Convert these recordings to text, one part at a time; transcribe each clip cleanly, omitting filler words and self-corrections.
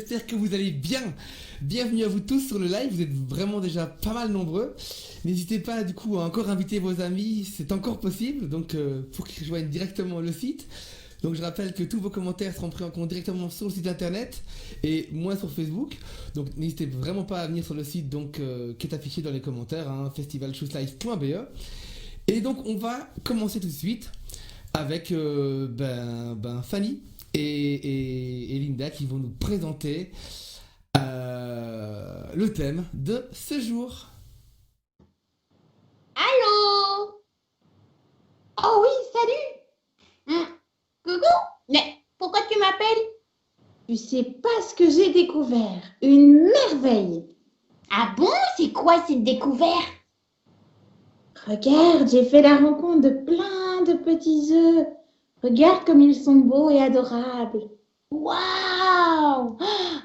j'espère que vous allez bien. Bienvenue à vous tous sur le live, vous êtes vraiment déjà pas mal nombreux. N'hésitez pas du coup à encore inviter vos amis, c'est encore possible, donc pour qu'ils rejoignent directement le site. Donc je rappelle que tous vos commentaires seront pris en compte directement sur le site internet et moi sur Facebook. Donc n'hésitez vraiment pas à venir sur le site donc, qui est affiché dans les commentaires, hein, festivalchooslive.be. Et donc on va commencer tout de suite avec Fanny et Linda qui vont nous présenter le thème de ce jour. Allô? Oh oui, salut! Coucou? Mais pourquoi tu m'appelles? Tu sais pas ce que j'ai découvert. Une merveille. Ah bon? C'est quoi cette découverte? Regarde, j'ai fait la rencontre de plein de petits œufs. Regarde comme ils sont beaux et adorables. Waouh!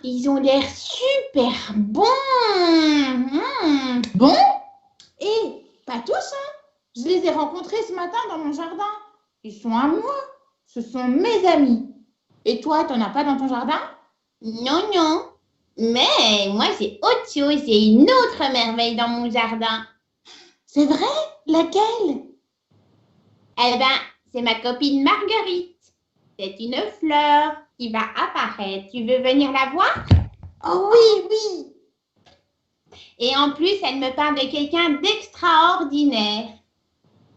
Ils ont l'air super bons! Bon? Et pas tous, hein. Je les ai rencontrés ce matin dans mon jardin. Ils sont à moi. Ce sont mes amis. Et toi, t'en as pas dans ton jardin? Non, non. Mais moi, j'ai autre chose. J'ai une autre merveille dans mon jardin. C'est vrai? Laquelle? Eh ben, c'est ma copine Marguerite. C'est une fleur qui va apparaître. Tu veux venir la voir? Oh oui, oui. Et en plus, elle me parle de quelqu'un d'extraordinaire.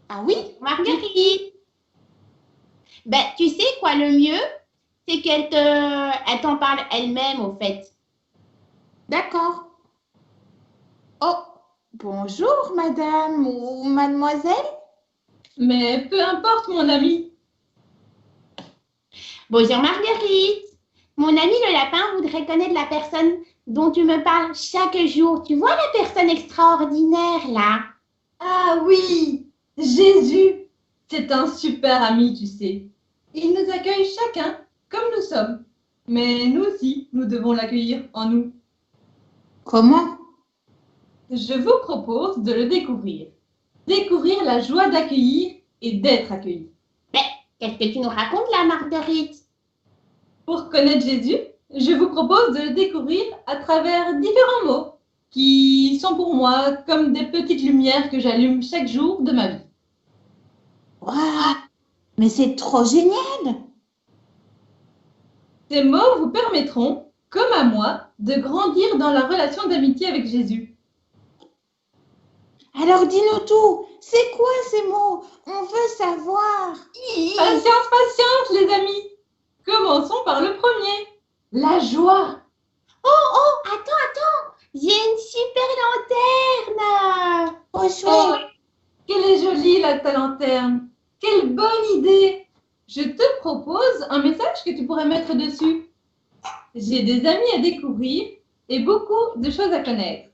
Ah oui? Marguerite. Ben, tu sais quoi le mieux? C'est qu'elle t'en parle elle-même au fait. D'accord. Oh, bonjour madame ou mademoiselle. Mais peu importe, mon ami. Bonjour Marguerite. Mon ami le lapin voudrait connaître la personne dont tu me parles chaque jour. Tu vois la personne extraordinaire là? Ah oui, Jésus, c'est un super ami, tu sais. Il nous accueille chacun comme nous sommes. Mais nous aussi, nous devons l'accueillir en nous. Comment? Je vous propose de le découvrir. Découvrir la joie d'accueillir et d'être accueilli. Mais qu'est-ce que tu nous racontes là, Marguerite? Pour connaître Jésus, je vous propose de le découvrir à travers différents mots qui sont pour moi comme des petites lumières que j'allume chaque jour de ma vie. Waouh! Mais c'est trop génial! Ces mots vous permettront, comme à moi, de grandir dans la relation d'amitié avec Jésus. Alors dis-nous tout! C'est quoi ces mots? On veut savoir! Patience, patience, les amis! Commençons par le premier. La joie. Oh, attends. J'ai une super lanterne. Oh, Oh, chouette! quelle est jolie ta lanterne! Quelle bonne idée! Je te propose un message que tu pourrais mettre dessus. J'ai des amis à découvrir et beaucoup de choses à connaître.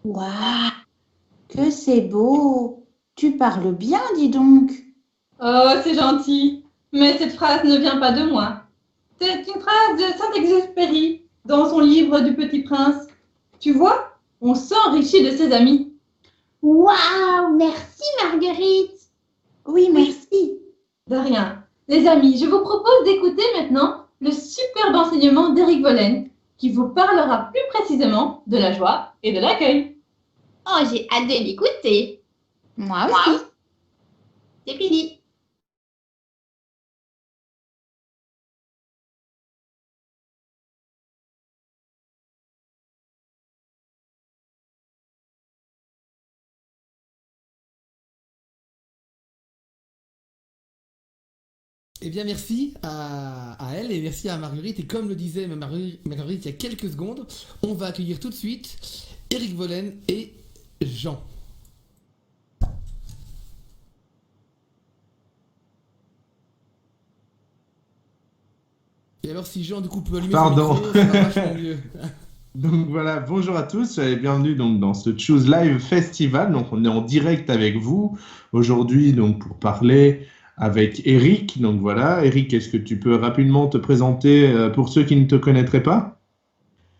Waouh! Que c'est beau! Tu parles bien, dis donc! Oh, c'est gentil, mais cette phrase ne vient pas de moi. C'est une phrase de Saint-Exupéry dans son livre du Petit Prince. Tu vois, on s'enrichit de ses amis. Waouh, merci Marguerite. Oui, merci! De rien. Les amis, je vous propose d'écouter maintenant le superbe enseignement d'Éric Vollen qui vous parlera plus précisément de la joie et de l'accueil. Oh, j'ai hâte de l'écouter. Moi aussi! C'est fini. Eh bien merci à elle et merci à Marguerite. Et comme le disait Marguerite il y a quelques secondes, on va accueillir tout de suite Éric Vollen et Jean. Et alors si Jean du coup peut allumer son micro, ça va vachement mieux. Donc voilà, bonjour à tous et bienvenue donc dans ce Choose Live Festival. Donc on est en direct avec vous aujourd'hui donc pour parler avec Eric. Donc voilà, Eric, est-ce que tu peux rapidement te présenter pour ceux qui ne te connaîtraient pas?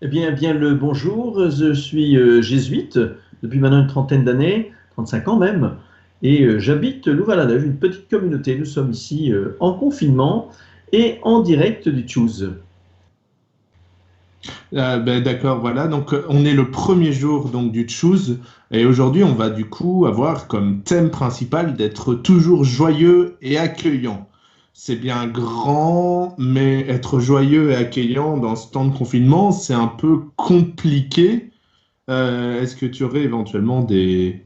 Eh bien le bonjour, je suis jésuite depuis maintenant une trentaine d'années, 35 ans même, et j'habite Louvain-la-Neuve, une petite communauté. Nous sommes ici en confinement et en direct du Choose. D'accord, voilà. Donc, on est le premier jour donc du Choose et aujourd'hui, on va du coup avoir comme thème principal d'être toujours joyeux et accueillant. C'est bien grand, mais être joyeux et accueillant dans ce temps de confinement, c'est un peu compliqué. Est-ce que tu aurais éventuellement des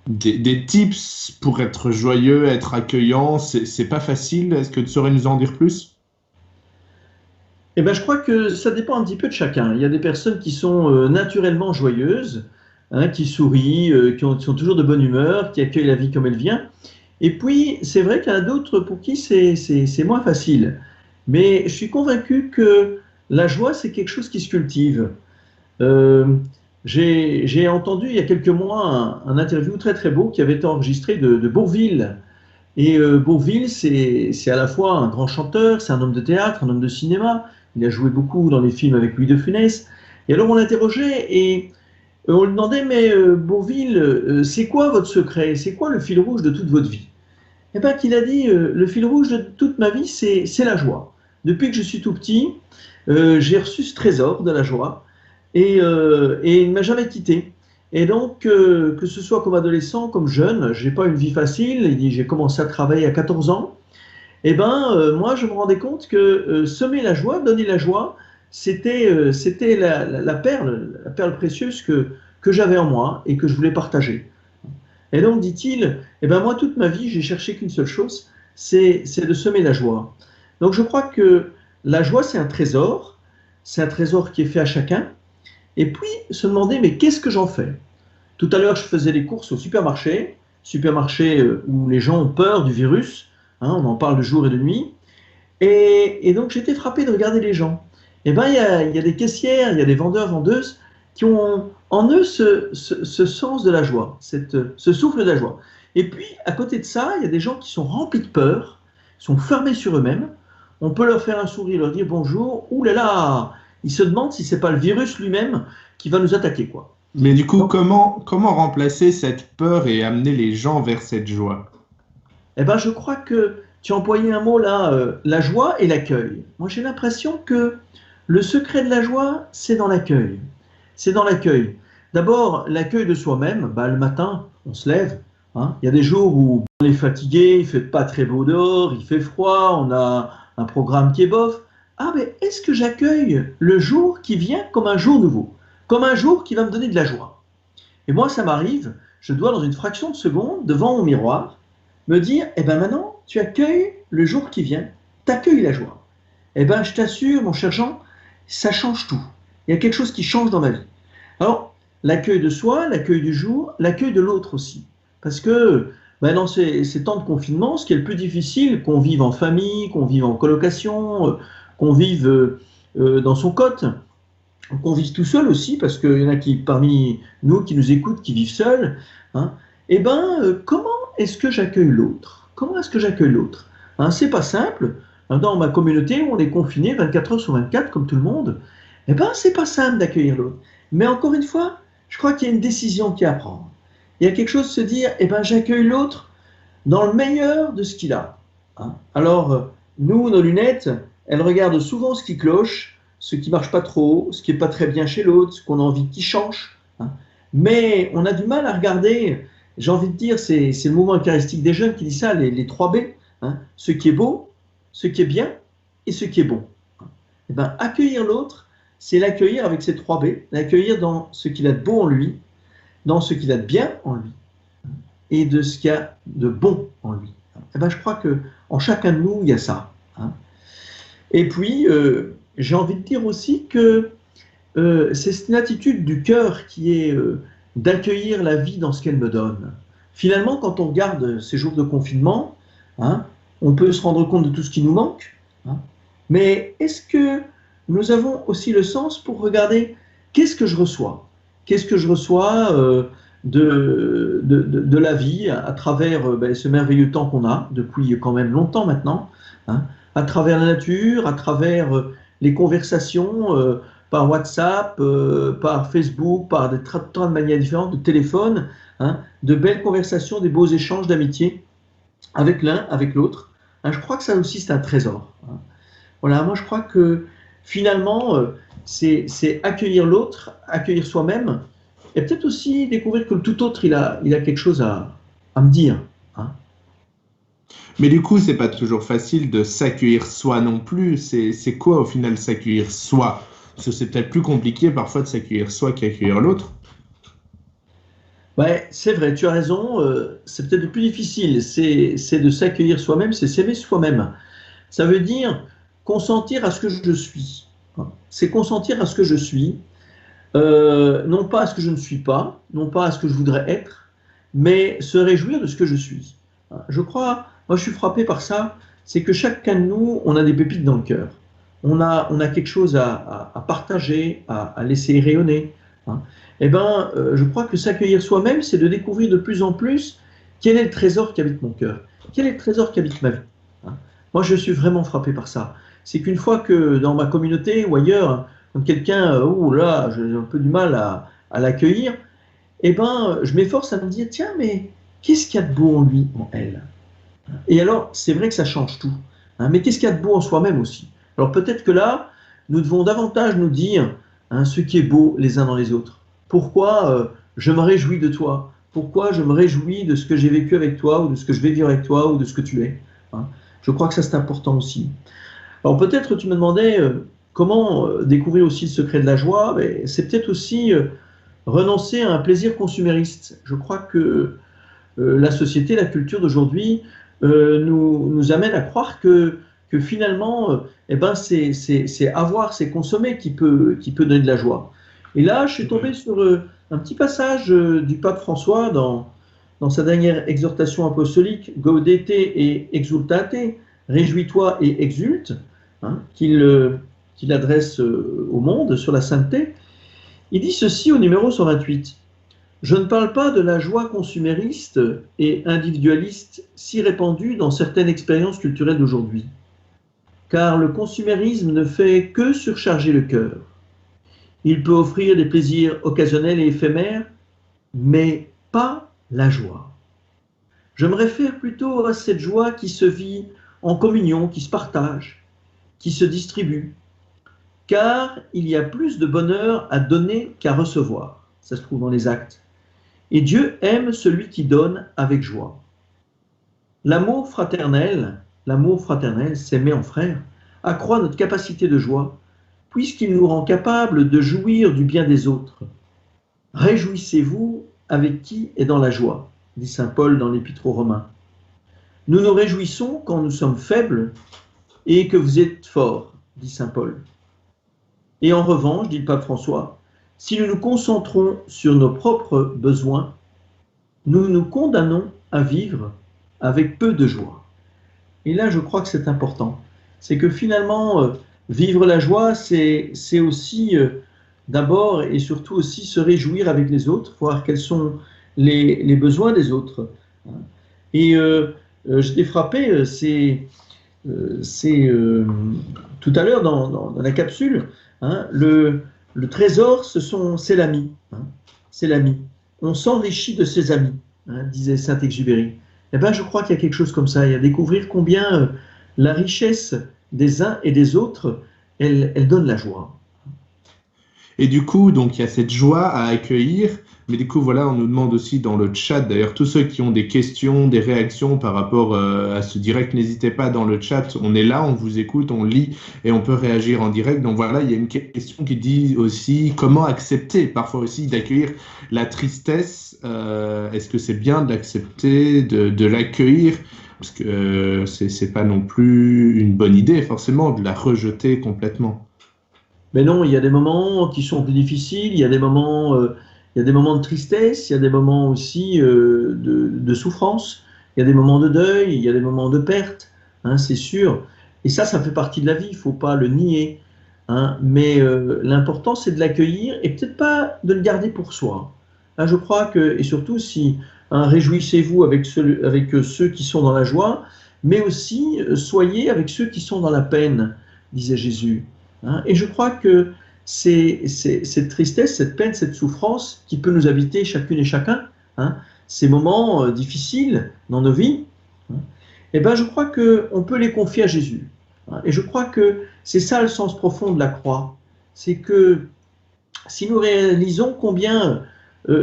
tips pour être joyeux, être accueillant? C'est pas facile. Est-ce que tu saurais nous en dire plus? Eh ben, je crois que ça dépend un petit peu de chacun. Il y a des personnes qui sont naturellement joyeuses, hein, qui sourient, qui sont toujours de bonne humeur, qui accueillent la vie comme elle vient. Et puis, c'est vrai qu'il y en a d'autres pour qui c'est moins facile. Mais je suis convaincu que la joie, c'est quelque chose qui se cultive. Euh, j'ai entendu il y a quelques mois un interview très très beau qui avait été enregistré de Bourvil. Et Bourvil, c'est à la fois un grand chanteur, c'est un homme de théâtre, un homme de cinéma. Il a joué beaucoup dans les films avec Louis de Funès. Et alors on l'interrogeait et on lui demandait, mais Bourvil, c'est quoi votre secret? C'est quoi le fil rouge de toute votre vie? Eh bien, qu'il a dit, le fil rouge de toute ma vie, c'est la joie. Depuis que je suis tout petit, j'ai reçu ce trésor de la joie et il ne m'a jamais quitté. Et donc, que ce soit comme adolescent, comme jeune, je n'ai pas une vie facile. Il dit, j'ai commencé à travailler à 14 ans. Eh ben, moi, je me rendais compte que semer la joie, donner la joie, c'était la perle précieuse que j'avais en moi et que je voulais partager. Et donc, dit-il, eh ben, moi, toute ma vie, j'ai cherché qu'une seule chose, c'est de semer la joie. Donc, je crois que la joie, c'est un trésor qui est fait à chacun. Et puis, se demander, mais qu'est-ce que j'en fais? Tout à l'heure, je faisais les courses au supermarché où les gens ont peur du virus, hein, on en parle de jour et de nuit. Et donc, j'étais frappé de regarder les gens. Eh ben, il y a des caissières, il y a des vendeurs, vendeuses qui ont en eux ce sens de la joie, ce souffle de la joie. Et puis, à côté de ça, il y a des gens qui sont remplis de peur, sont fermés sur eux-mêmes. On peut leur faire un sourire, leur dire bonjour. Ouh là là, ils se demandent si c'est pas le virus lui-même qui va nous attaquer, quoi. Mais du coup, Donc, comment remplacer cette peur et amener les gens vers cette joie? eh ben, je crois que tu as employé un mot là, la joie et l'accueil. Moi, j'ai l'impression que le secret de la joie, c'est dans l'accueil. C'est dans l'accueil. D'abord, l'accueil de soi-même. Bah, le matin, on se lève. Hein. Il y a des jours où on est fatigué, il fait pas très beau dehors, il fait froid, on a un programme qui est bof. Ah, mais est-ce que j'accueille le jour qui vient comme un jour nouveau, comme un jour qui va me donner de la joie? Et moi, ça m'arrive, je dois, dans une fraction de seconde, devant mon miroir, me dire, eh ben maintenant, tu accueilles le jour qui vient, tu accueilles la joie. Eh ben, je t'assure, mon cher Jean, ça change tout. Il y a quelque chose qui change dans ma vie. Alors, l'accueil de soi, l'accueil du jour, l'accueil de l'autre aussi. Parce que ben, dans ces temps de confinement, ce qui est le plus difficile, qu'on vive en famille, qu'on vive en colocation, qu'on vive dans son cote, qu'on vive tout seul aussi, parce qu'il y en a qui, parmi nous qui nous écoutent, qui vivent seuls, hein, eh ben, comment est-ce que j'accueille l'autre? Comment est-ce que j'accueille l'autre? Hein, c'est pas simple. Dans ma communauté où on est confiné 24 heures sur 24, comme tout le monde, eh ben, c'est pas simple d'accueillir l'autre. Mais encore une fois, je crois qu'il y a une décision qui est à prendre. Il y a quelque chose de se dire, eh ben, j'accueille l'autre dans le meilleur de ce qu'il a. Hein. Alors, nous, nos lunettes, elles regardent souvent ce qui cloche, ce qui marche pas trop, ce qui est pas très bien chez l'autre, ce qu'on a envie qu'il change. Hein. Mais on a du mal à regarder, j'ai envie de dire, c'est le mouvement eucharistique des jeunes qui dit ça, les 3 B, hein, ce qui est beau, ce qui est bien et ce qui est bon. Eh ben, accueillir l'autre, c'est l'accueillir avec ces 3 B, l'accueillir dans ce qu'il a de beau en lui, dans ce qu'il a de bien en lui, et de ce qu'il y a de bon en lui. Eh ben, je crois qu'en chacun de nous, il y a ça. Hein. Et puis, j'ai envie de dire aussi que c'est une attitude du cœur qui est d'accueillir la vie dans ce qu'elle me donne. Finalement, quand on regarde ces jours de confinement, hein, on peut se rendre compte de tout ce qui nous manque, hein, mais est-ce que nous avons aussi le sens pour regarder qu'est-ce que je reçois? Qu'est-ce que je reçois de la vie à travers ce merveilleux temps qu'on a depuis quand même longtemps maintenant, hein, à travers la nature, à travers les conversations par WhatsApp, par Facebook, par des tas de manières différentes, de téléphone, hein, de belles conversations, des beaux échanges d'amitié avec l'un, avec l'autre. Hein, je crois que ça aussi, c'est un trésor. Hein. Voilà, moi je crois que finalement, c'est accueillir l'autre, accueillir soi-même, et peut-être aussi découvrir que le tout autre, il a quelque chose à me dire. Hein. Mais du coup, c'est pas toujours facile de s'accueillir soi non plus. C'est quoi au final s'accueillir soi? Parce que c'est peut-être plus compliqué parfois de s'accueillir soi qu'accueillir l'autre. Ouais, c'est vrai, tu as raison, c'est peut-être le plus difficile, c'est de s'accueillir soi-même, c'est s'aimer soi-même. Ça veut dire consentir à ce que je suis. Hein. C'est consentir à ce que je suis, non pas à ce que je ne suis pas, non pas à ce que je voudrais être, mais se réjouir de ce que je suis. Hein. Je crois, moi je suis frappé par ça, c'est que chacun de nous, on a des pépites dans le cœur. On a quelque chose à partager, à laisser rayonner. Hein. Eh bien, je crois que s'accueillir soi-même, c'est de découvrir de plus en plus quel est le trésor qui habite mon cœur, quel est le trésor qui habite ma vie. Hein. Moi, je suis vraiment frappé par ça. C'est qu'une fois que dans ma communauté ou ailleurs, quand quelqu'un, oh là, j'ai un peu du mal à l'accueillir, eh ben, je m'efforce à me dire, tiens, mais qu'est-ce qu'il y a de beau en lui, en elle? Et alors, c'est vrai que ça change tout. Hein, mais qu'est-ce qu'il y a de beau en soi-même aussi? Alors peut-être que là, nous devons davantage nous dire ce qui est beau les uns dans les autres. Pourquoi je me réjouis de toi? Pourquoi je me réjouis de ce que j'ai vécu avec toi, ou de ce que je vais vivre avec toi, ou de ce que tu es? Hein. Je crois que ça c'est important aussi. Alors peut-être tu me demandais comment découvrir aussi le secret de la joie. C'est peut-être aussi renoncer à un plaisir consumériste. Je crois que la société, la culture d'aujourd'hui nous amène à croire que finalement, eh ben c'est avoir, c'est consommer qui peut donner de la joie. Et là, je suis tombé sur un petit passage du pape François dans sa dernière exhortation apostolique, Gaudete et exultate, réjouis-toi et exulte, hein, qu'il adresse au monde sur la sainteté. Il dit ceci au numéro 128. Je ne parle pas de la joie consumériste et individualiste si répandue dans certaines expériences culturelles d'aujourd'hui. Car le consumérisme ne fait que surcharger le cœur. Il peut offrir des plaisirs occasionnels et éphémères, mais pas la joie. Je me réfère plutôt à cette joie qui se vit en communion, qui se partage, qui se distribue, car il y a plus de bonheur à donner qu'à recevoir. Ça se trouve dans les Actes. Et Dieu aime celui qui donne avec joie. L'amour fraternel, s'aimer en frère, accroît notre capacité de joie, puisqu'il nous rend capables de jouir du bien des autres. Réjouissez-vous avec qui est dans la joie, dit saint Paul dans l'Épître aux Romains. Nous nous réjouissons quand nous sommes faibles et que vous êtes forts, dit saint Paul. Et en revanche, dit le pape François, si nous nous concentrons sur nos propres besoins, nous nous condamnons à vivre avec peu de joie. Et là, je crois que c'est important. C'est que finalement, vivre la joie, c'est aussi d'abord et surtout aussi se réjouir avec les autres, voir quels sont les besoins des autres. Et j'étais frappé, tout à l'heure dans la capsule, hein, le trésor, c'est l'ami. Hein, c'est l'ami. On s'enrichit de ses amis, hein, disait Saint-Exupéry. Eh bien, je crois qu'il y a quelque chose comme ça. Il y a découvrir combien la richesse des uns et des autres, elle donne la joie. Et du coup, donc, il y a cette joie à accueillir. Mais du coup, voilà, on nous demande aussi dans le chat, d'ailleurs, tous ceux qui ont des questions, des réactions par rapport à ce direct, n'hésitez pas dans le chat. On est là, on vous écoute, on lit et on peut réagir en direct. Donc voilà, il y a une question qui dit aussi comment accepter, parfois aussi d'accueillir la tristesse. Est-ce que c'est bien d'accepter, de l'accueillir? Parce que c'est pas non plus une bonne idée, forcément, de la rejeter complètement. Mais non, il y a des moments qui sont plus difficiles, il y a des moments de tristesse, il y a des moments aussi de souffrance, il y a des moments de deuil, il y a des moments de perte, hein, c'est sûr. Et ça fait partie de la vie, il ne faut pas le nier. Hein, mais l'important, c'est de l'accueillir et peut-être pas de le garder pour soi. Hein, je crois que, et surtout si, réjouissez-vous avec ceux qui sont dans la joie, mais aussi soyez avec ceux qui sont dans la peine, disait Jésus. Hein, et je crois que c'est cette tristesse, cette peine, cette souffrance qui peut nous habiter chacune et chacun, hein, ces moments difficiles dans nos vies, hein, et ben je crois qu'on peut les confier à Jésus. Hein, et je crois que c'est ça le sens profond de la croix. c'est que si nous réalisons combien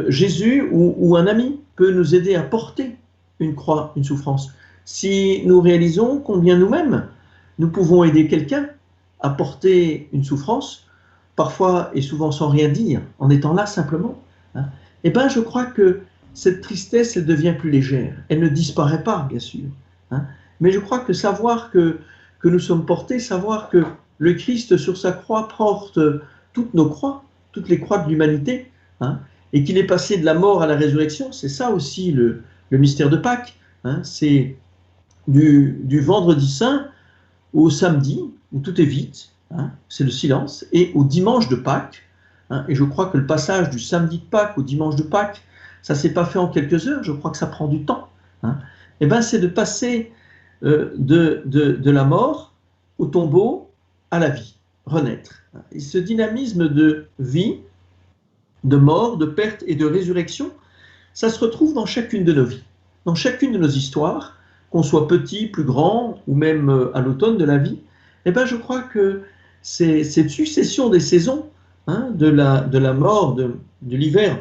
Jésus ou un ami peut nous aider à porter une croix, une souffrance, si nous réalisons combien nous-mêmes, nous pouvons aider quelqu'un à porter une souffrance, parfois et souvent sans rien dire, en étant là simplement, hein, eh bien je crois que cette tristesse, elle devient plus légère. Elle ne disparaît pas, bien sûr, hein, mais je crois que savoir que nous sommes portés, savoir que le Christ sur sa croix porte toutes nos croix, toutes les croix de l'humanité, hein, et qu'il est passé de la mort à la résurrection, c'est ça aussi le mystère de Pâques, hein, c'est du vendredi saint au samedi, où tout est vite, hein, c'est le silence, et au dimanche de Pâques, hein, et je crois que le passage du samedi de Pâques au dimanche de Pâques, ça ne s'est pas fait en quelques heures, je crois que ça prend du temps, hein, et ben c'est de passer de la mort au tombeau à la vie, renaître. Et ce dynamisme de vie, de mort, de perte et de résurrection, ça se retrouve dans chacune de nos vies, dans chacune de nos histoires, qu'on soit petit, plus grand, ou même à l'automne de la vie. Eh ben, je crois que c'est cette succession des saisons, hein, de la mort, de l'hiver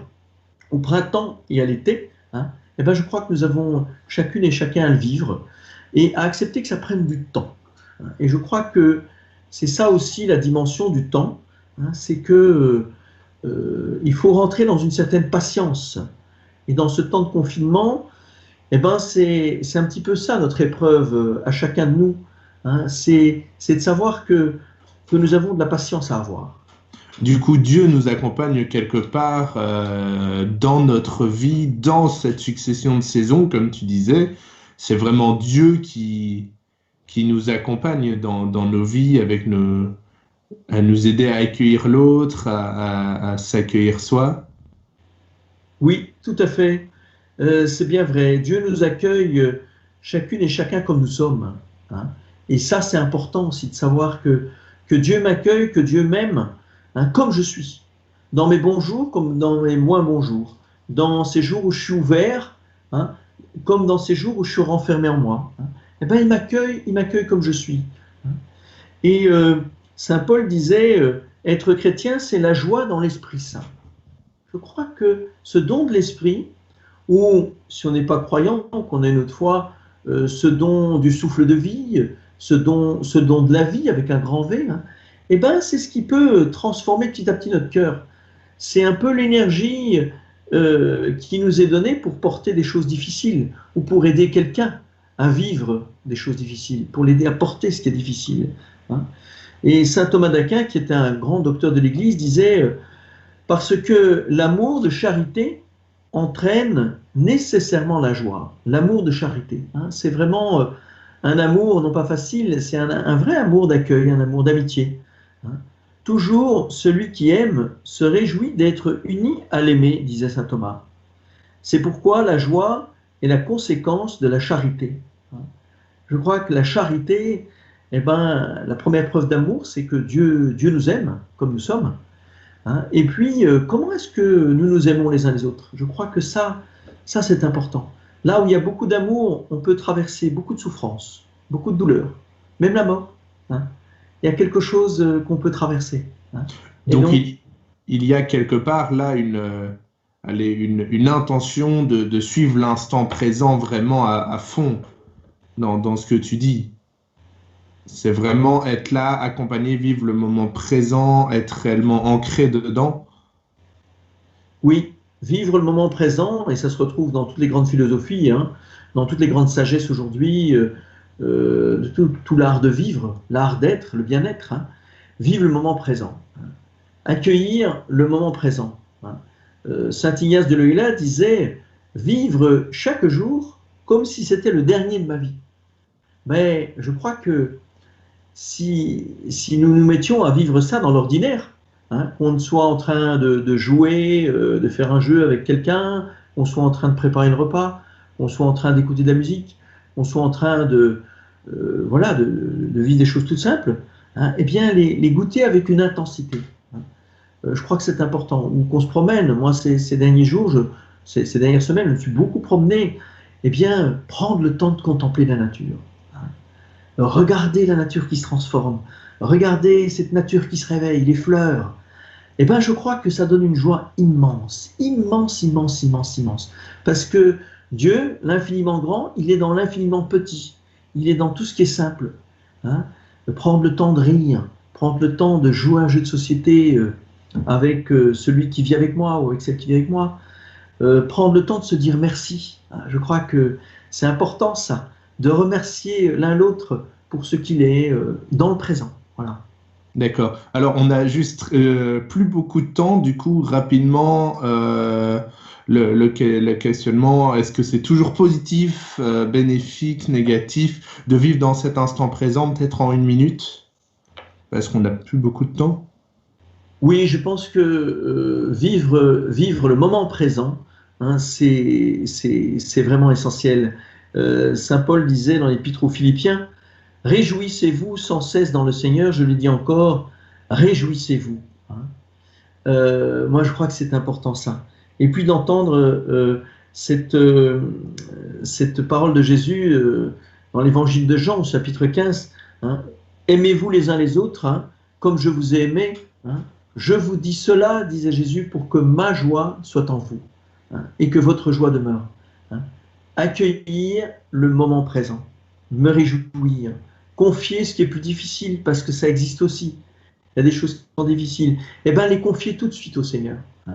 au printemps et à l'été, hein, eh ben, je crois que nous avons chacune et chacun à le vivre et à accepter que ça prenne du temps. Et je crois que c'est ça aussi la dimension du temps, hein, c'est que il faut rentrer dans une certaine patience. Et dans ce temps de confinement, eh ben c'est un petit peu ça notre épreuve à chacun de nous, hein, c'est de savoir que nous avons de la patience à avoir. Du coup, Dieu nous accompagne quelque part dans notre vie, dans cette succession de saisons, comme tu disais. C'est vraiment Dieu qui nous accompagne dans nos vies, à nous aider à accueillir l'autre, à s'accueillir soi. Oui, tout à fait. C'est bien vrai. Dieu nous accueille chacune et chacun comme nous sommes, hein. Et ça, c'est important aussi de savoir que Dieu m'accueille, que Dieu m'aime, hein, comme je suis. Dans mes bons jours comme dans mes moins bons jours. Dans ces jours où je suis ouvert, hein, comme dans ces jours où je suis renfermé en moi. Hein. Eh bien, il m'accueille comme je suis. Hein. Et Saint Paul disait, être chrétien, c'est la joie dans l'Esprit Saint. Je crois que ce don de l'Esprit, ou si on n'est pas croyant, qu'on a une autre foi, ce don du souffle de vie, ce don de la vie avec un grand V, hein, eh ben, c'est ce qui peut transformer petit à petit notre cœur. C'est un peu l'énergie qui nous est donnée pour porter des choses difficiles, ou pour aider quelqu'un à vivre des choses difficiles, pour l'aider à porter ce qui est difficile. Hein. Et saint Thomas d'Aquin, qui était un grand docteur de l'Église, disait parce que l'amour de charité entraîne nécessairement la joie. L'amour de charité, hein, c'est vraiment un amour non pas facile, c'est un vrai amour d'accueil, un amour d'amitié. Hein. Toujours celui qui aime se réjouit d'être uni à l'aimer, disait saint Thomas. C'est pourquoi la joie est la conséquence de la charité. Hein. Je crois que la charité, eh ben, la première preuve d'amour, c'est que Dieu nous aime comme nous sommes. Hein. Et puis, comment est-ce que nous nous aimons les uns les autres? Je crois que ça c'est important. Là où il y a beaucoup d'amour, on peut traverser beaucoup de souffrances, beaucoup de douleurs, même la mort. Hein. Il y a quelque chose qu'on peut traverser. Hein. Donc, il y a quelque part là une intention de suivre l'instant présent vraiment à fond dans ce que tu dis. C'est vraiment être là, accompagner, vivre le moment présent, être réellement ancré dedans. Oui, vivre le moment présent, et ça se retrouve dans toutes les grandes philosophies, hein, dans toutes les grandes sagesses aujourd'hui, tout l'art de vivre, l'art d'être, le bien-être. Hein. Vivre le moment présent. Hein. Accueillir le moment présent. Hein. Saint Ignace de Loyola disait « Vivre chaque jour comme si c'était le dernier de ma vie ». Mais je crois que si nous nous mettions à vivre ça dans l'ordinaire, hein, qu'on soit en train de jouer, de faire un jeu avec quelqu'un, qu'on soit en train de préparer le repas, qu'on soit en train d'écouter de la musique, qu'on soit en train de vivre des choses toutes simples, hein, eh bien les goûter avec une intensité. Hein. Je crois que c'est important. Ou qu'on se promène. Moi, ces derniers jours, ces dernières semaines, je me suis beaucoup promené. Eh bien, prendre le temps de contempler la nature. Regarder la nature qui se transforme, regardez cette nature qui se réveille, les fleurs. Eh bien, je crois que ça donne une joie immense, immense, immense, immense, immense. Parce que Dieu, l'infiniment grand, il est dans l'infiniment petit. Il est dans tout ce qui est simple. Hein. Prendre le temps de rire, prendre le temps de jouer à un jeu de société avec celui qui vit avec moi ou avec celle qui vit avec moi. Prendre le temps de se dire merci. Hein. Je crois que c'est important ça, de remercier l'un l'autre pour ce qu'il est dans le présent. Voilà. D'accord. Alors, on a juste plus beaucoup de temps, du coup, rapidement, le questionnement, est-ce que c'est toujours positif, bénéfique, négatif, de vivre dans cet instant présent, peut-être en 1 minute, parce qu'on n'a plus beaucoup de temps? Oui, je pense que vivre le moment présent, hein, c'est vraiment essentiel. Saint Paul disait dans l'Épître aux Philippiens, « Réjouissez-vous sans cesse dans le Seigneur », je le dis encore, « Réjouissez-vous ». Hein. Moi, je crois que c'est important ça. Et puis d'entendre cette parole de Jésus dans l'Évangile de Jean, au chapitre 15, hein, « Aimez-vous les uns les autres, hein, comme je vous ai aimé. Hein. Je vous dis cela, disait Jésus, pour que ma joie soit en vous, hein, et que votre joie demeure. Hein. Accueillir le moment présent, me réjouir, confier ce qui est plus difficile, parce que ça existe aussi. Il y a des choses qui sont difficiles. Eh bien, les confier tout de suite au Seigneur. Hein.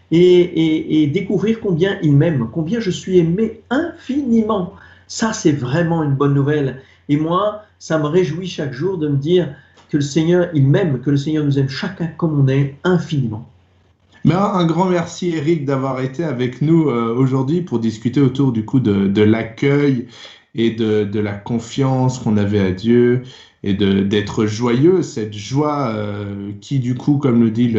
Et découvrir combien il m'aime, combien je suis aimé infiniment. Ça, c'est vraiment une bonne nouvelle. Et moi, ça me réjouit chaque jour de me dire que le Seigneur, il m'aime, que le Seigneur nous aime chacun comme on est, infiniment. Ben, un grand merci, Eric, d'avoir été avec nous aujourd'hui pour discuter autour du coup de l'accueil et de la confiance qu'on avait à Dieu et d'être joyeux, cette joie qui, du coup, comme le dit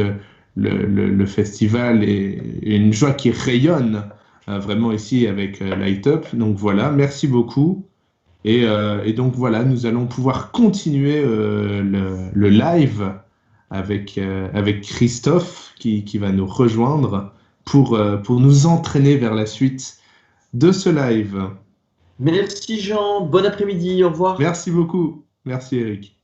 le festival, est une joie qui rayonne vraiment ici avec Light Up. Donc voilà, merci beaucoup. Et donc voilà, nous allons pouvoir continuer le live avec Christophe qui va nous rejoindre pour nous entraîner vers la suite de ce live. Merci Jean, bon après-midi, au revoir. Merci beaucoup, merci Eric.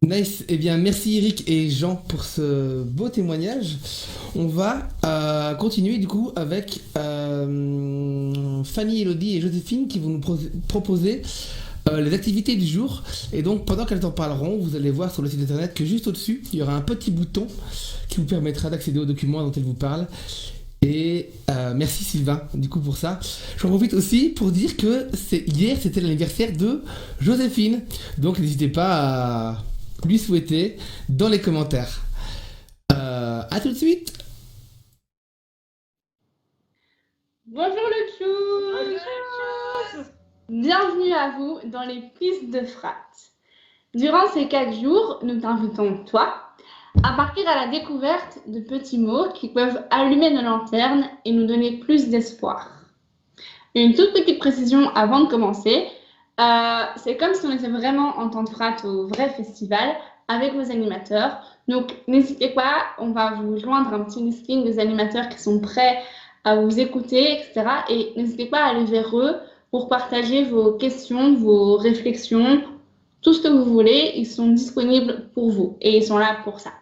Nice. Eh bien, merci Eric et Jean pour ce beau témoignage. On va continuer du coup avec Fanny, Elodie et Joséphine qui vont nous proposer les activités du jour. Et donc, pendant qu'elles en parleront, vous allez voir sur le site internet que juste au-dessus, il y aura un petit bouton qui vous permettra d'accéder aux documents dont elles vous parlent. Et merci Sylvain du coup pour ça. J'en profite aussi pour dire que hier c'était l'anniversaire de Joséphine. Donc n'hésitez pas à lui souhaiter dans les commentaires. À tout de suite. Bonjour le Tchous. Bienvenue à vous dans les pistes de Frat. Durant ces 4 jours, nous t'invitons, toi, à partir à la découverte de petits mots qui peuvent allumer nos lanternes et nous donner plus d'espoir. Une toute petite précision avant de commencer, c'est comme si on était vraiment en temps de Frat au vrai festival avec vos animateurs. Donc n'hésitez pas, on va vous joindre un petit listing des animateurs qui sont prêts à vous écouter, etc. Et n'hésitez pas à aller vers eux pour partager vos questions, vos réflexions, tout ce que vous voulez. Ils sont disponibles pour vous et ils sont là pour ça.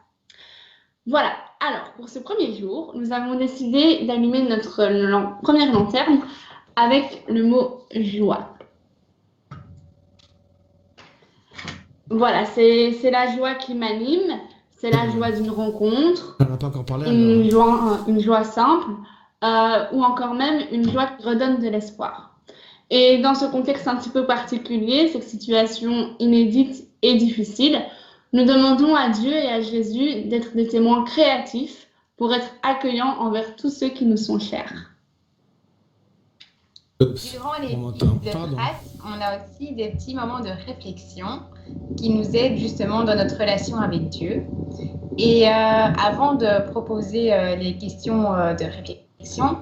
Voilà, alors pour ce premier jour, nous avons décidé d'allumer notre première lanterne avec le mot joie. Voilà, c'est la joie qui m'anime, c'est la joie d'une rencontre, On n'a pas encore parlé. une joie simple, ou encore même une joie qui redonne de l'espoir. Et dans ce contexte un petit peu particulier, cette situation inédite et difficile, nous demandons à Dieu et à Jésus d'être des témoins créatifs pour être accueillants envers tous ceux qui nous sont chers. Durant les pistes de Frat, on a aussi des petits moments de réflexion qui nous aident justement dans notre relation avec Dieu. Et avant de proposer les questions de réflexion,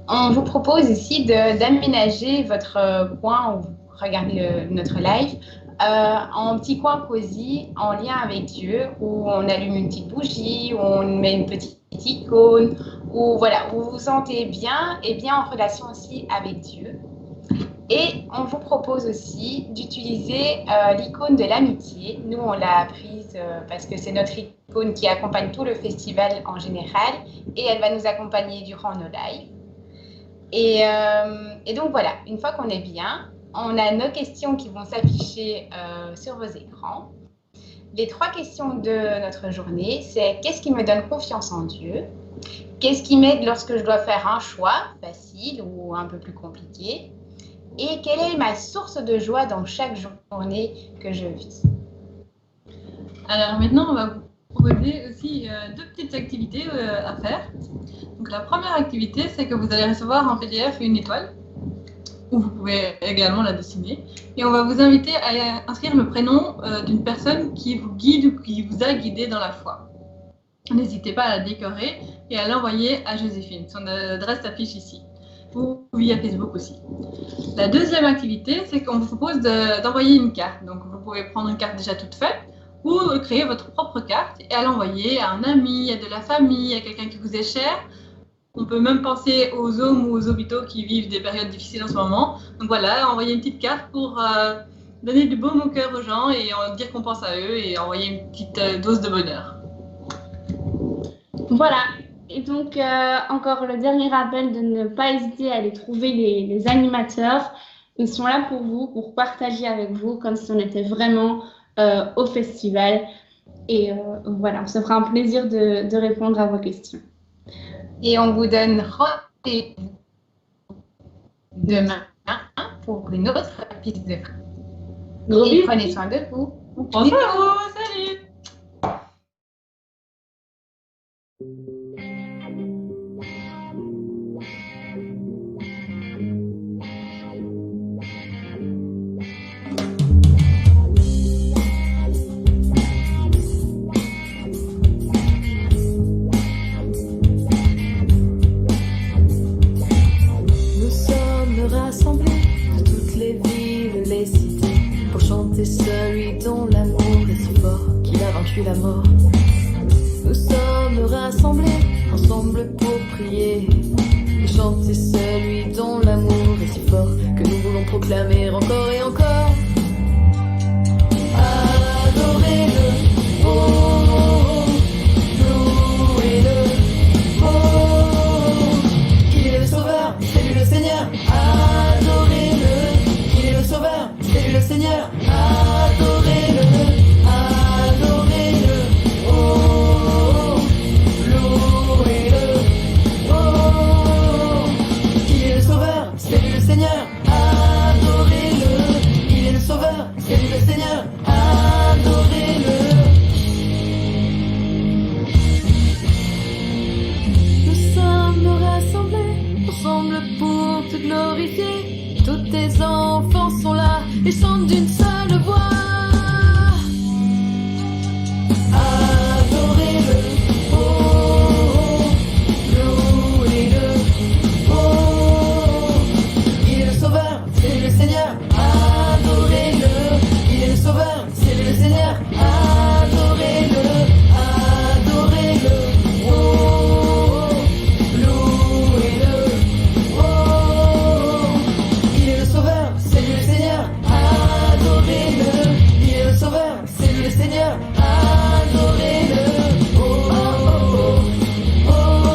on vous propose ici d'aménager votre coin où vous regardez notre live en petit coin cosy en lien avec Dieu, où on allume une petite bougie, où on met une petite icône, où voilà, où vous vous sentez bien et bien en relation aussi avec Dieu. Et on vous propose aussi d'utiliser l'icône de l'amitié. Nous, on l'a prise parce que c'est notre icône qui accompagne tout le festival en général et elle va nous accompagner durant nos lives. Et donc voilà, une fois qu'on est bien, on a nos questions qui vont s'afficher sur vos écrans. Les 3 questions de notre journée, c'est qu'est-ce qui me donne confiance en Dieu? Qu'est-ce qui m'aide lorsque je dois faire un choix facile ou un peu plus compliqué? Et quelle est ma source de joie dans chaque journée que je vis? Alors maintenant, on va vous proposer aussi 2 petites activités à faire. Donc la première activité, c'est que vous allez recevoir en PDF une étoile, où vous pouvez également la dessiner. Et on va vous inviter à inscrire le prénom d'une personne qui vous guide ou qui vous a guidé dans la foi. N'hésitez pas à la décorer et à l'envoyer à Joséphine. Son adresse s'affiche ici, ou via Facebook aussi. La deuxième activité, c'est qu'on vous propose d'envoyer une carte. Donc vous pouvez prendre une carte déjà toute faite ou créer votre propre carte et à l'envoyer à un ami, à de la famille, à quelqu'un qui vous est cher. On peut même penser aux hommes ou aux hôpitaux qui vivent des périodes difficiles en ce moment. Donc voilà, envoyer une petite carte pour donner du baume au cœur aux gens et dire qu'on pense à eux et envoyer une petite dose de bonheur. Voilà, et donc encore le dernier rappel de ne pas hésiter à aller trouver les animateurs. Ils sont là pour vous, pour partager avec vous comme si on était vraiment au festival. Et voilà, on se fera un plaisir de répondre à vos questions. Et on vous donne rendez-vous demain pour une autre piste de Frat. Et prenez soin de vous. Bonjour, salut! Rassemblés de toutes les villes, les cités, pour chanter celui dont l'amour est si fort qu'il a vaincu la mort. Nous sommes rassemblés ensemble pour prier et chanter celui dont l'amour est si fort que nous voulons proclamer encore et encore. Adorer adorez-le. Oh, louez-le. Oh, il est le sauveur, c'est lui le Seigneur. Adorez-le. Il est le sauveur, c'est lui le Seigneur. Adorez-le. Adorez-le. Oh, louez-le. Oh, il est le sauveur, c'est lui le Seigneur. Adorez-le. Il est le sauveur, c'est lui le Seigneur. Adorez-le. Nous sommes rassemblés ensemble pour te glorifier. Tous tes enfants sont là et chantent d'une seule voix. Adorez-le. Oh, louez-le. Oh, il est le sauveur, c'est lui le Seigneur. Adorez-le. Il est le sauveur, c'est lui le Seigneur. Adorez-le. Adorez-le. Oh, louez-le. Oh, il est le sauveur, c'est lui le Seigneur. Adorez-le. Il est le sauveur, c'est lui le Seigneur. Adorez-le. Oh, oh, oh, oh,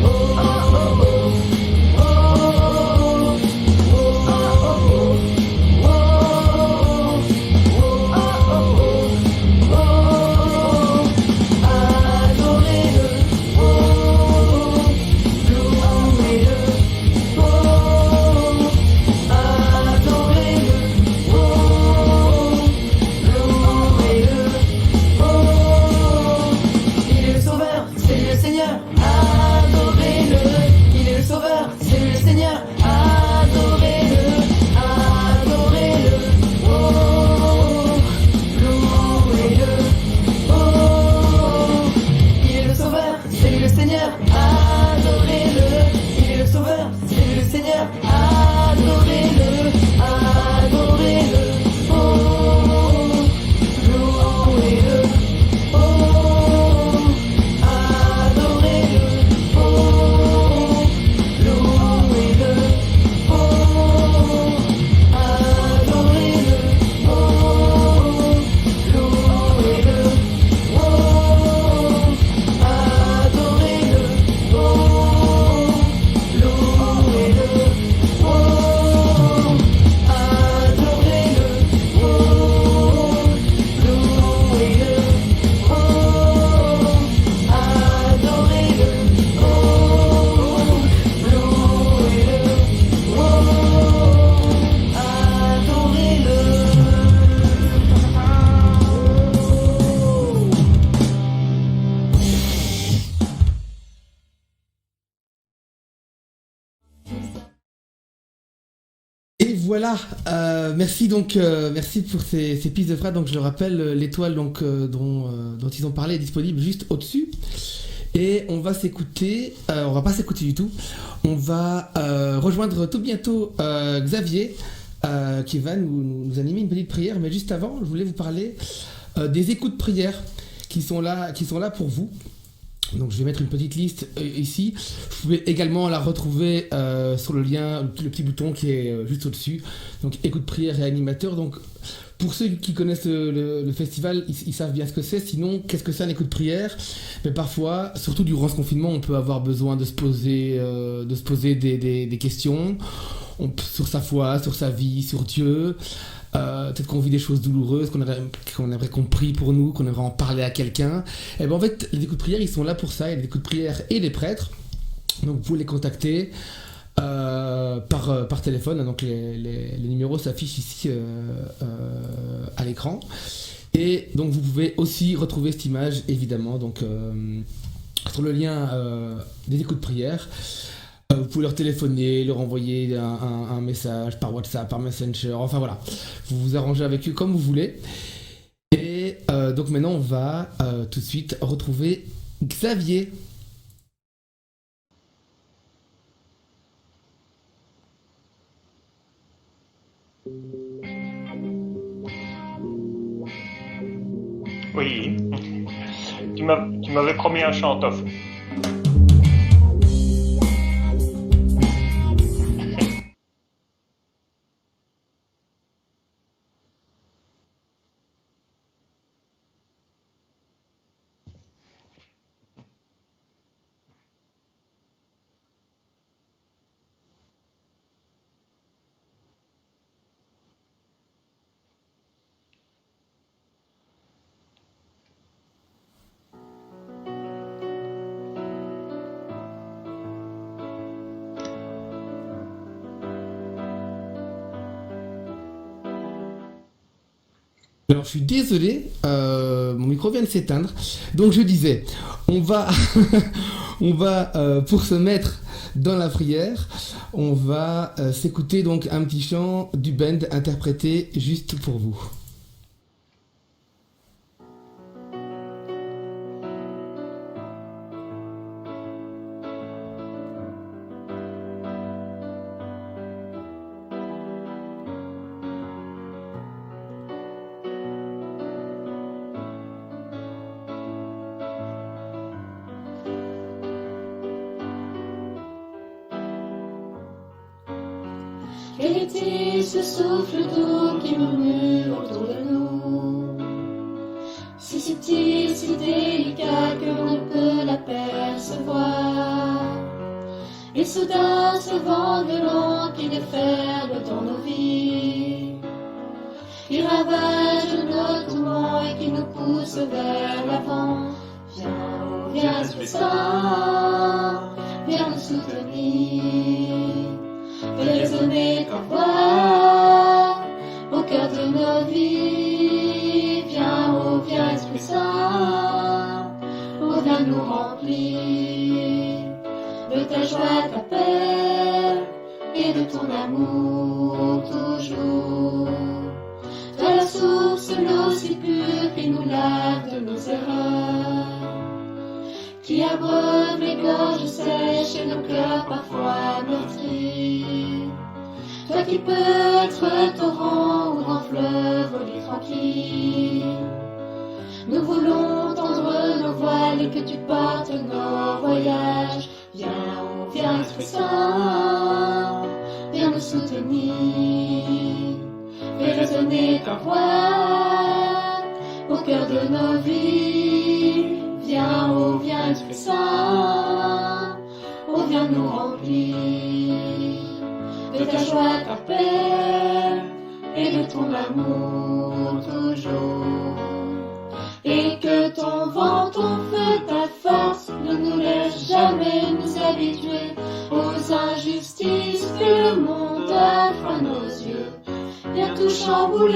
oh, oh, oh, Voilà, merci merci pour ces pistes de phrases. Donc je le rappelle, l'étoile dont ils ont parlé est disponible juste au-dessus. Et on va s'écouter, on va pas s'écouter du tout. On va rejoindre tout bientôt Xavier qui va nous animer une petite prière. Mais juste avant, je voulais vous parler des écoutes de prière qui sont là pour vous. Donc je vais mettre une petite liste ici. Vous pouvez également la retrouver sur le lien, le petit bouton qui est juste au-dessus. Donc écoute prière et animateur. Donc pour ceux qui connaissent le festival, ils savent bien ce que c'est. Sinon, qu'est-ce que c'est un écoute prière? Mais parfois, surtout durant ce confinement, on peut avoir besoin de se poser des questions sur sa foi, sur sa vie, sur Dieu. Peut-être qu'on vit des choses douloureuses, qu'on aimerait compris pour nous, qu'on aimerait en parler à quelqu'un. Et ben en fait, les écoutes de prière, ils sont là pour ça. Il y a des écoutes de prière et les prêtres. Donc vous pouvez les contacter par téléphone. Donc les numéros s'affichent ici à l'écran. Et donc vous pouvez aussi retrouver cette image, évidemment, donc sur le lien des écoutes de prière. Vous pouvez leur téléphoner, leur envoyer un message par WhatsApp, par Messenger, enfin voilà. Vous vous arrangez avec eux comme vous voulez. Et donc maintenant, on va tout de suite retrouver Xavier. Oui, tu m'avais promis un chant-off. Alors, je suis désolé, mon micro vient de s'éteindre. Donc, je disais, on va, pour se mettre dans la prière, on va s'écouter donc un petit chant du band interprété juste pour vous. Quel était ce souffle doux qui murmure autour de nous? Si subtil, si délicat que l'on ne peut l'apercevoir. Et soudain ce vent violent qui déferle dans nos vies. Il ravage nos tourments et qui nous pousse vers l'avant. Viens, oh, viens, Esprit Saint, viens nous soutenir. Fais résonner ta voix au cœur de nos vies. Viens, oh viens Esprit Saint, oh viens nous remplir de ta joie, ta paix et de ton amour toujours. Toi la source, l'eau si pure qui nous lave de nos erreurs, qui abreuve les gorges sèches et nos cœurs parfois meurtris. Toi qui peux être torrent ou grand fleuve au lit tranquille. Nous voulons tendre nos voiles et que tu portes nos voyages. Viens, oh viens Esprit Saint, viens nous soutenir. Fais résonner ta voix au cœur de nos vies. Viens, oh viens Esprit Saint, oh viens nous remplir de ta joie, ta paix et de ton amour toujours. Et que ton vent, ton feu, ta force ne nous laisse jamais nous habituer aux injustices que le monde offre à nos yeux. Viens tout chambouler.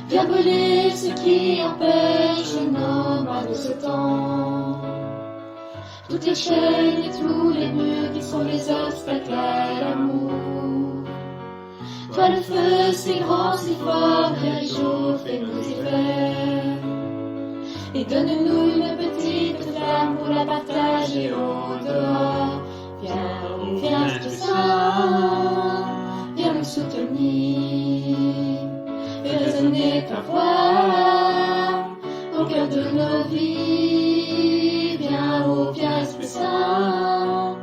Viens brûler ce qui empêche nos mains de ce temps. Toutes les chaînes et tous les murs qui sont les obstacles à l'amour. Toi le feu si grand, si fort, viens réchauffer nos hivers. Et donne-nous une petite flamme pour la partager au dehors. Viens, oh viens Esprit Saint, viens nous soutenir. Fais résonner ta voix au cœur de nos vies. Viens, oh viens Esprit Saint,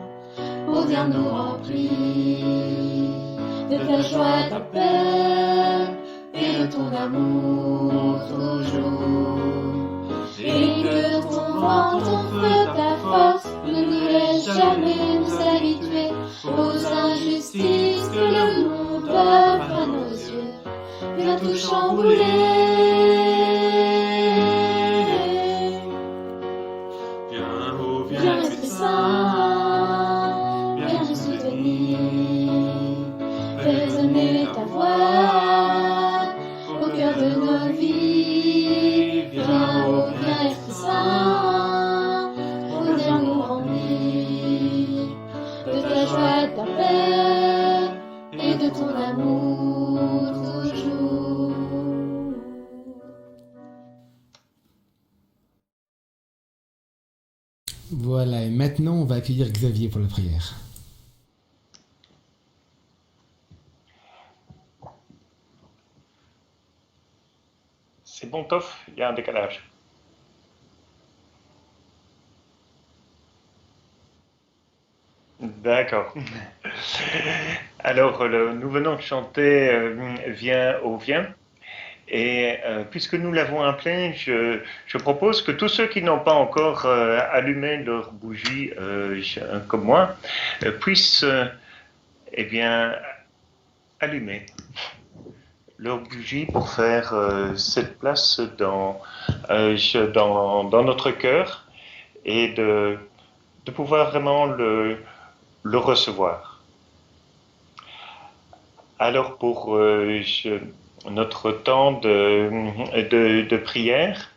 oh viens nous remplir de ta joie, ta paix et de ton amour toujours. Et que ton vent, ton feu, ta force ne nous laisse jamais nous habituer aux injustices que le monde offre à nos yeux. Viens tout chambouler. Viens, oh Viens Esprit Saint, viens nous soutenir. Fais résonner ta voix au cœur de nos vies. Viens, oh viens Esprit Saint, oh viens nous remplir de ta joie, de ta paix et de ton amour toujours. Voilà, et maintenant on va accueillir Xavier pour la prière. C'est bon, Toff, il y a un décalage. D'accord. Alors, nous venons de chanter Viens, oh viens. Et puisque nous l'avons appelé, je propose que tous ceux qui n'ont pas encore allumé leur bougie, comme moi, puissent eh bien, allumer leur bougie pour faire cette place dans notre cœur et de pouvoir vraiment le recevoir. Alors pour notre temps de prière,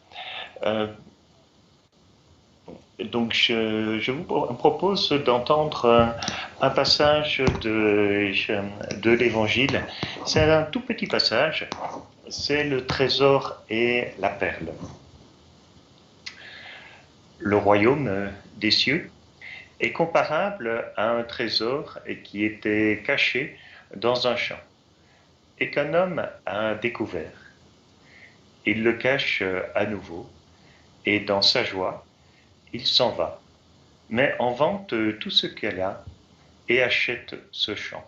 donc je vous propose d'entendre un passage de l'Évangile. C'est un tout petit passage, c'est le trésor et la perle. Le royaume des cieux est comparable à un trésor qui était caché dans un champ et qu'un homme a découvert. Il le cache à nouveau et dans sa joie, il s'en va, met en vente tout ce qu'elle a et achète ce champ.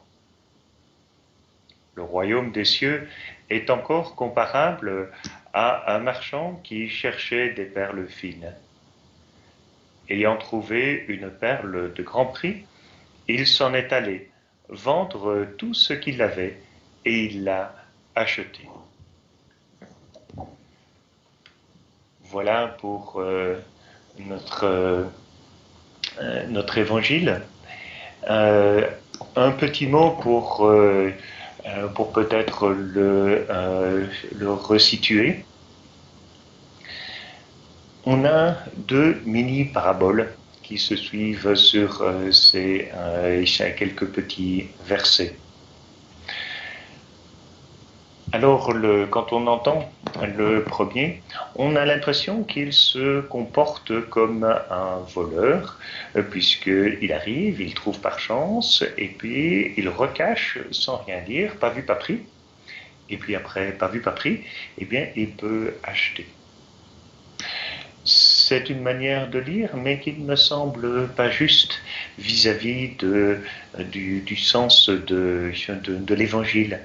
Le royaume des cieux est encore comparable à un marchand qui cherchait des perles fines. Ayant trouvé une perle de grand prix, il s'en est allé vendre tout ce qu'il avait et il l'a achetée. Voilà pour notre évangile. Un petit mot pour peut-être le resituer. On a deux mini-paraboles qui se suivent sur ces quelques petits versets. Alors, quand on entend le premier, on a l'impression qu'il se comporte comme un voleur, puisqu'il arrive, il trouve par chance, et puis il recache sans rien dire, pas vu, pas pris. Et puis après, pas vu, pas pris, eh bien, il peut acheter. C'est une manière de lire, mais qui ne me semble pas juste vis-à-vis du sens de l'Évangile.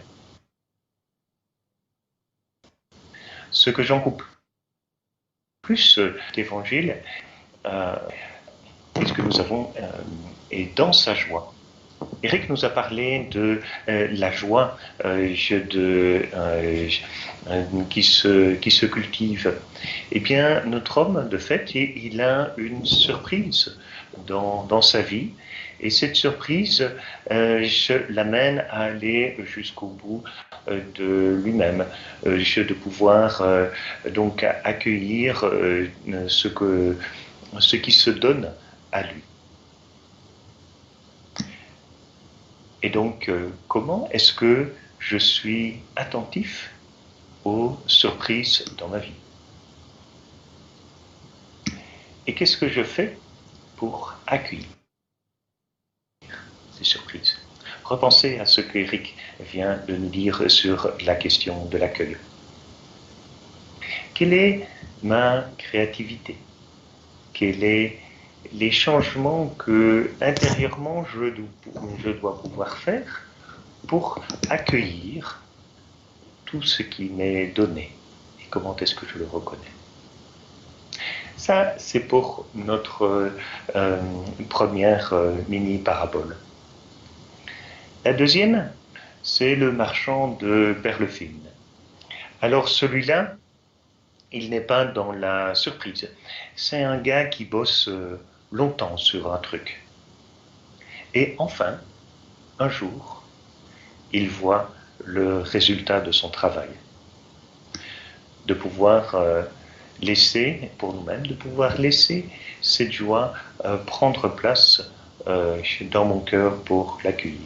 Ce que j'en coupe plus d'Évangile, ce que nous avons est dans sa joie. Eric nous a parlé de la joie qui se cultive. Eh bien, notre homme, de fait, il a une surprise dans sa vie. Et cette surprise l'amène à aller jusqu'au bout de lui-même, de pouvoir donc accueillir ce qui se donne à lui. Et donc, comment est-ce que je suis attentif aux surprises dans ma vie? Et qu'est-ce que je fais pour accueillir ces surprises? Repensez à ce qu'Éric vient de nous dire sur la question de l'accueil. Quelle est ma créativité? Quels sont les changements que intérieurement je dois pouvoir faire pour accueillir tout ce qui m'est donné? Et comment est-ce que je le reconnais? Ça, c'est pour notre première mini-parabole. La deuxième, c'est le marchand de perles fines. Alors celui-là, il n'est pas dans la surprise. C'est un gars qui bosse longtemps sur un truc. Et enfin, un jour, il voit le résultat de son travail. De pouvoir laisser, pour nous-mêmes, de pouvoir laisser cette joie prendre place dans mon cœur pour l'accueillir.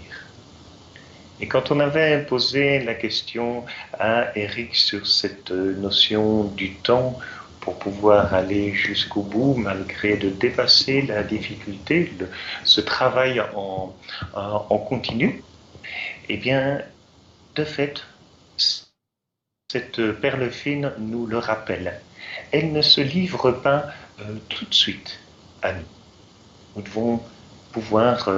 Et quand on avait posé la question à Eric sur cette notion du temps pour pouvoir aller jusqu'au bout, malgré de dépasser la difficulté, ce travail en continu, eh bien, de fait, cette perle fine nous le rappelle. Elle ne se livre pas tout de suite à nous. Nous devons pouvoir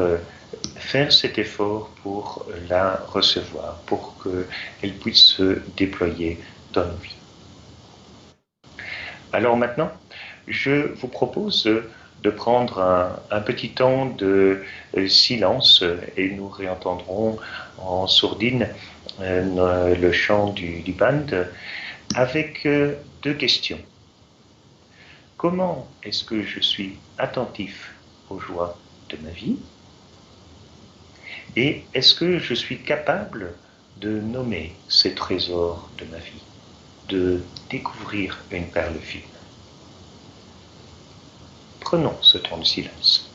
faire cet effort pour la recevoir, pour qu'elle puisse se déployer dans nos vies. Alors maintenant, je vous propose de prendre un petit temps de silence et nous réentendrons en sourdine le chant du band avec deux questions. Comment est-ce que je suis attentif aux joies de ma vie? Et est-ce que je suis capable de nommer ces trésors de ma vie, de découvrir une perle fine. Prenons ce temps de silence.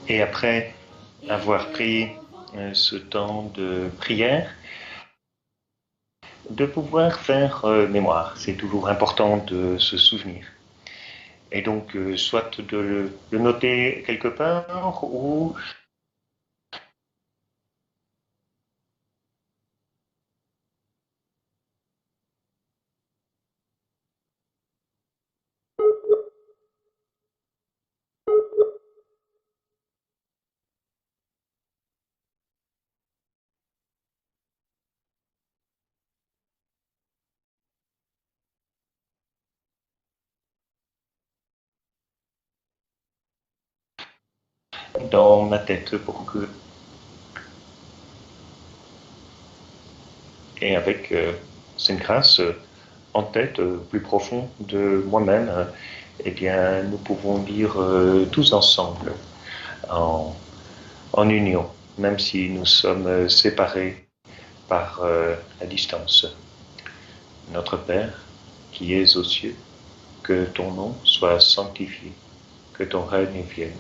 Et après avoir pris ce temps de prière, de pouvoir faire mémoire. C'est toujours important de se souvenir. Et donc, soit de le noter quelque part, ou dans ma tête pour que... Et avec cette grâce en tête, plus profond de moi-même, eh bien, nous pouvons lire tous ensemble, en union, même si nous sommes séparés par la distance. Notre Père, qui es aux cieux, que ton nom soit sanctifié, que ton règne vienne,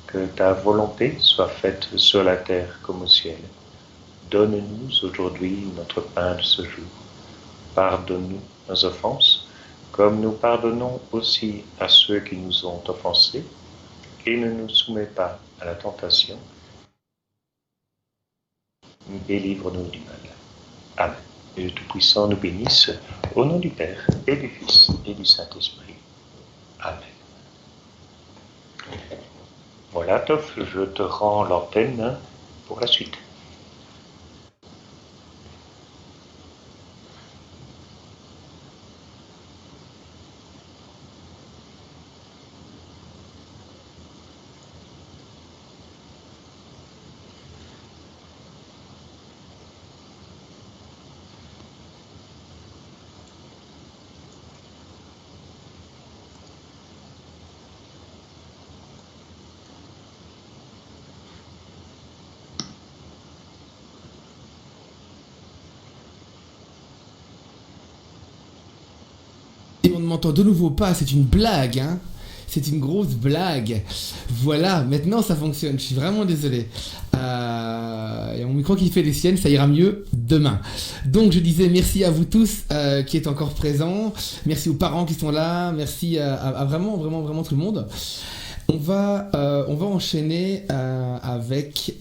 que ta volonté soit faite sur la terre comme au ciel. Donne-nous aujourd'hui notre pain de ce jour. Pardonne-nous nos offenses, comme nous pardonnons aussi à ceux qui nous ont offensés, et ne nous soumets pas à la tentation, mais délivre-nous du mal. Amen. Et le Tout-Puissant nous bénisse, au nom du Père, et du Fils, et du Saint-Esprit. Amen. Voilà, Toff, je te rends l'antenne pour la suite. Et on ne m'entend de nouveau pas, c'est une blague, hein. C'est une grosse blague. Voilà, maintenant ça fonctionne, je suis vraiment désolé. Il y a mon micro qui fait des siennes, ça ira mieux demain. Donc je disais merci à vous tous qui êtes encore présents, merci aux parents qui sont là, merci à vraiment tout le monde. On va enchaîner avec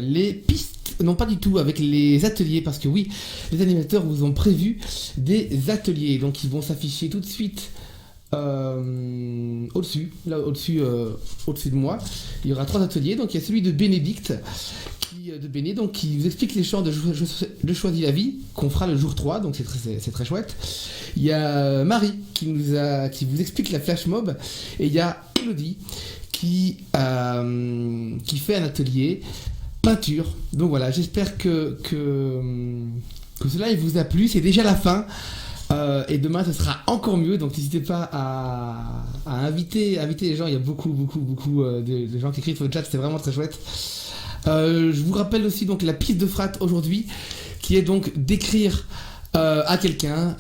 les pistes. Non, pas du tout, avec les ateliers, parce que oui, les animateurs vous ont prévu des ateliers, donc ils vont s'afficher tout de suite au-dessus, là au-dessus de moi. Il y aura 3 ateliers. Donc il y a celui de Bénédicte, qui vous explique les chants de Je choisis la vie, qu'on fera le jour 3, donc c'est très chouette. Il y a Marie qui vous explique la flash mob, et il y a Elodie qui fait un atelier peinture. Donc voilà, j'espère que cela il vous a plu. C'est déjà la fin. Et demain ce sera encore mieux, donc n'hésitez pas à inviter les gens. Il y a beaucoup de gens qui écrivent sur le chat, c'est vraiment très chouette. Je vous rappelle aussi donc la piste de Frat aujourd'hui, qui est donc d'écrire à quelqu'un,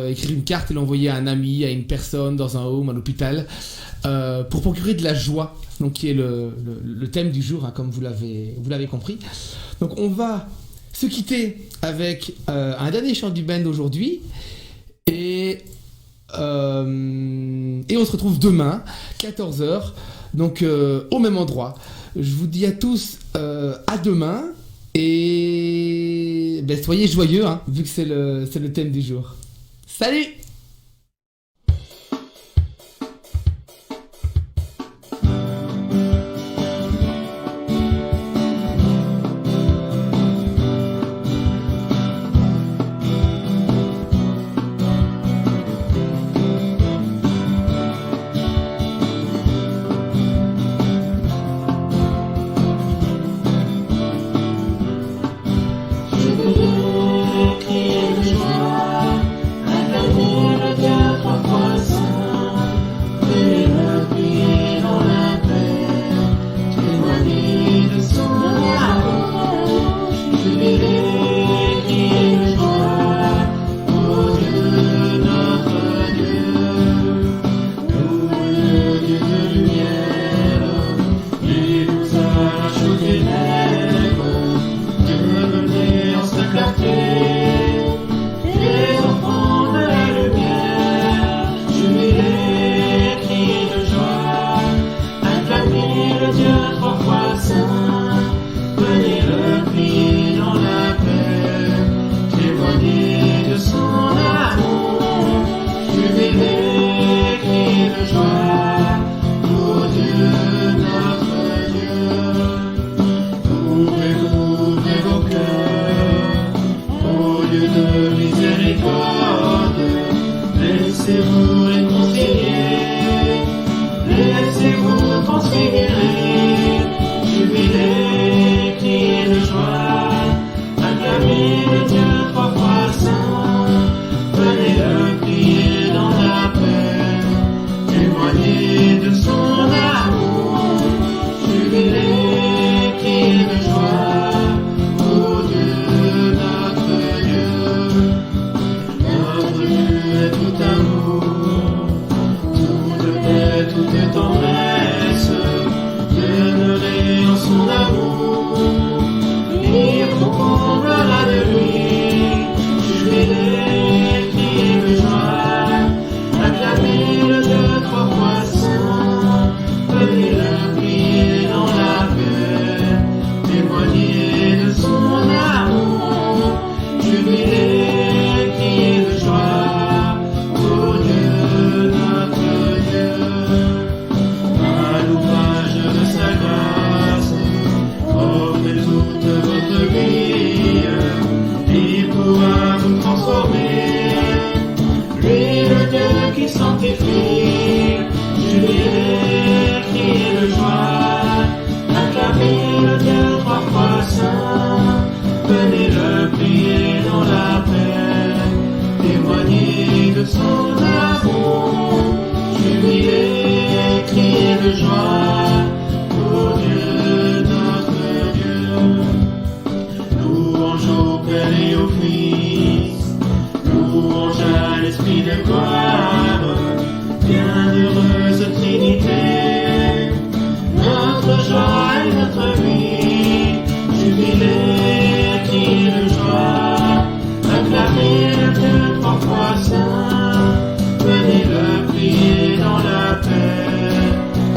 écrire une carte et l'envoyer à un ami, à une personne dans un home, à l'hôpital, pour procurer de la joie, donc qui est le thème du jour, hein, comme vous l'avez compris. Donc on va se quitter avec un dernier chant du band aujourd'hui, et on se retrouve demain 14h, donc au même endroit. Je vous dis à tous à demain, et soyez joyeux, hein, vu que c'est le thème du jour. Salut!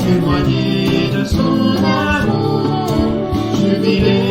Témoigner de son amour, jubiler.